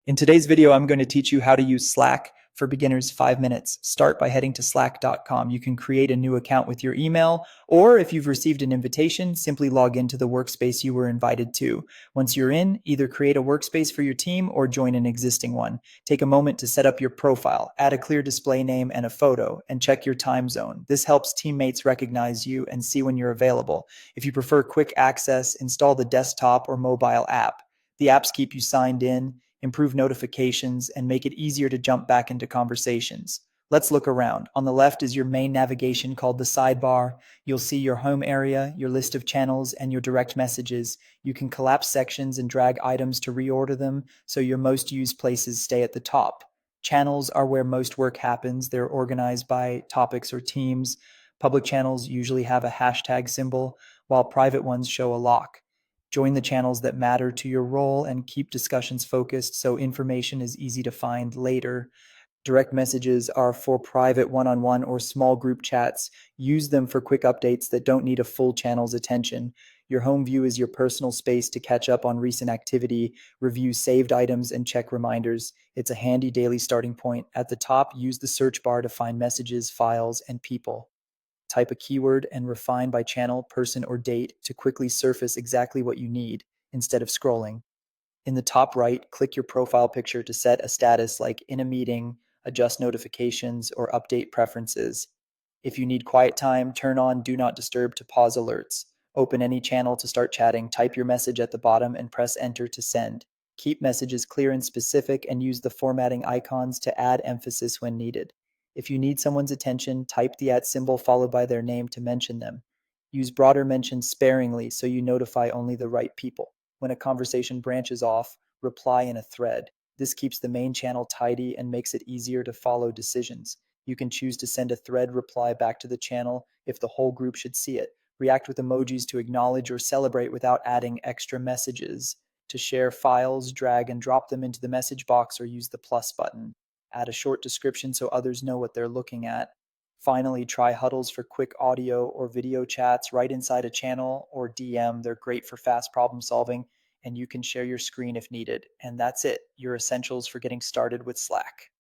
In today's video, I'm going to teach you how to use Slack for beginners 5 minutes. Start by heading to slack.com. You can create a new account with your email, or if you've received an invitation, simply log into the workspace you were invited to. Once you're in, either create a workspace for your team or join an existing one. Take a moment to set up your profile, add a clear display name and a photo, and check your time zone. This helps teammates recognize you and see when you're available. If you prefer quick access, install the desktop or mobile app. The apps keep you signed in, improve notifications, and make it easier to jump back into conversations. Let's look around. On the left is your main navigation called the sidebar. You'll see your home area, your list of channels, and your direct messages. You can collapse sections and drag items to reorder them so your most used places stay at the top. Channels are where most work happens. They're organized by topics or teams. Public channels usually have a hashtag symbol, while private ones show a lock. Join the channels that matter to your role and keep discussions focused so information is easy to find later. Direct messages are for private one-on-one or small group chats. Use them for quick updates that don't need a full channel's attention. Your home view is your personal space to catch up on recent activity, review saved items, and check reminders. It's a handy daily starting point. At the top, use the search bar to find messages, files, and people. Type a keyword and refine by channel, person, or date to quickly surface exactly what you need instead of scrolling. In the top right, click your profile picture to set a status like in a meeting, adjust notifications, or update preferences. If you need quiet time, turn on Do Not Disturb to pause alerts. Open any channel to start chatting, type your message at the bottom, and press Enter to send. Keep messages clear and specific and use the formatting icons to add emphasis when needed. If you need someone's attention, type the @ symbol followed by their name to mention them. Use broader mentions sparingly so you notify only the right people. When a conversation branches off, reply in a thread. This keeps the main channel tidy and makes it easier to follow decisions. You can choose to send a thread reply back to the channel if the whole group should see it. React with emojis to acknowledge or celebrate without adding extra messages. To share files, drag and drop them into the message box or use the plus button. Add a short description so others know what they're looking at. Finally, try huddles for quick audio or video chats right inside a channel or DM. They're great for fast problem solving, and you can share your screen if needed. And that's it, your essentials for getting started with Slack.